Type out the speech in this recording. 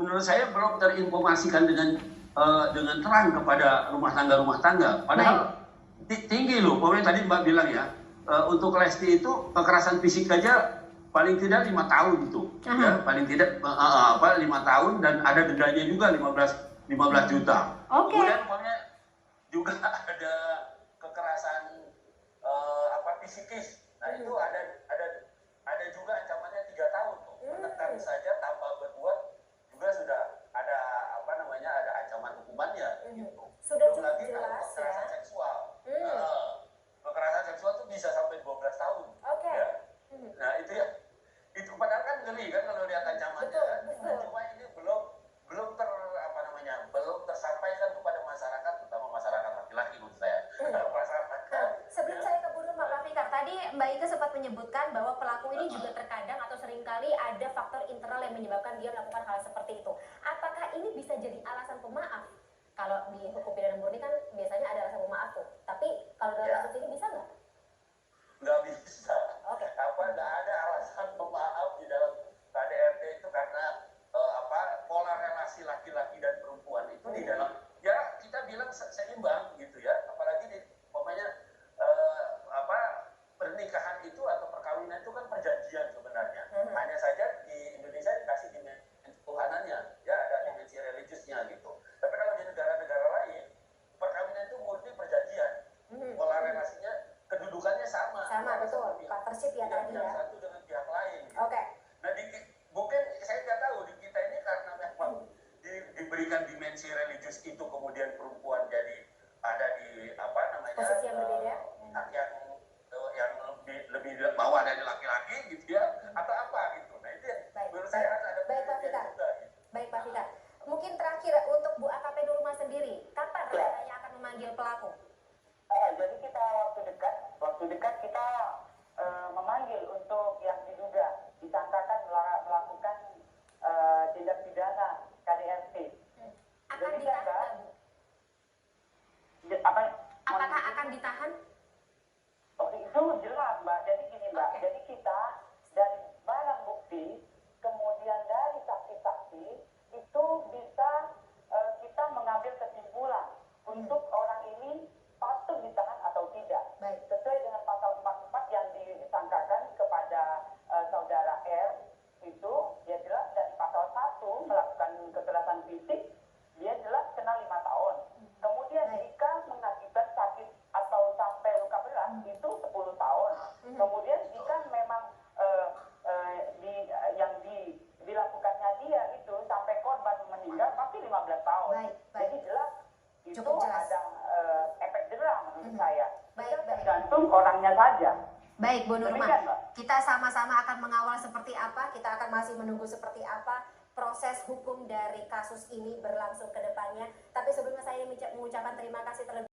menurut saya belum terinformasikan dengan terang kepada rumah tangga. Padahal tinggi loh, pokoknya tadi Mbak bilang ya, untuk Lesti itu kekerasan fisik aja paling tidak 5 tahun itu, ya, paling tidak 5 tahun dan ada dendanya juga 15 juta. Kemudian pokoknya juga ada kekerasan psikis. Nah itu ada juga ancamannya 3 tahun tuh. Menekan saja tanpa berbuat juga sudah ada ada ancaman hukumannya gitu. Sudah belum lagi kalau jelas kekerasan ya. seksual. Kekerasan seksual tuh bisa sampai 12 tahun. Ya. Nah itu ya. Itu padahal kan ngeri kan kalau lihat ancamannya. Nah, cuma ini belum belum tersampaikan kepada masyarakat, terutama masyarakat laki-laki menurut saya. Sebelum saya ke Bu Nurma, Pak Fikar, tadi Mbak Ika sempat menyebutkan bahwa pelaku ini juga terkadang atau seringkali ada faktor internal yang menyebabkan dia melakukan hal seperti itu. Apakah ini bisa jadi alasan pemaaf? Kalau di hukum pidana murni kan biasanya ada alasan pemaaf tuh. Tapi kalau dalam kasus ini bisa nggak? Nggak bisa. Nggak ada alasan pemaaf di dalam KDRT itu karena pola relasi laki-laki dan perempuan itu di dalam kita bilang seimbang gitu ya. Apalagi di pernikahan itu atau perkawinan itu kan perjanjian sebenarnya. Hanya saja di Indonesia dikasih dimensi ketuhanannya, ya ada dimensi religiusnya gitu. Tapi kalau di negara-negara lain perkawinan itu murni perjanjian. Pola relasinya kedudukannya sama. Sama betul. Partnership ya tadi ya. Satu dengan pihak lain. Gitu. Oke. Nah mungkin saya nggak tahu di kita ini karena memang diberikan dimensi religius itu kemudian perempuan jadi ada di posisi yang berbeda. Yang lebih bawah dari laki-laki gitu ya atau apa gitu. Nah itu menurut saya harus ada penelitian juga. Baik Pak Fikar. Mungkin terakhir untuk Bu AKP Nurma sendiri, kapan rencananya akan memanggil pelaku? Jadi kita waktu dekat kita memanggil untuk yang diduga disangkakan melakukan tindak pidana KDRT. Akan ditahan nggak, Bu? Apakah akan ditahan? Oh itu jelas Mbak. Jadi gini Mbak. Jadi kita dari barang bukti kemudian dari saksi-saksi itu bisa kita mengambil kesimpulan untuk orang ini patut ditahan atau tidak. Sesuai dengan pasal 44 yang disangkakan kepada saudara R itu dia jelas dari pasal 1 melakukan kekerasan fisik dia jelas kena 5 tahun. Kemudian jika mengakibatkan sakit atau sampai luka berat itu 10 tahun. Kemudian jika memang dilakukannya dia itu sampai korban meninggal pasti 15 tahun. Jadi jelas itu ada efek jerah menurut saya. Tergantung orangnya saja. Baik Bu Nurma, kita sama-sama akan mengawal seperti apa, kita akan masih menunggu seperti apa proses hukum dari kasus ini berlangsung ke depannya. Tapi sebelumnya saya ingin mengucapkan terima kasih terlebih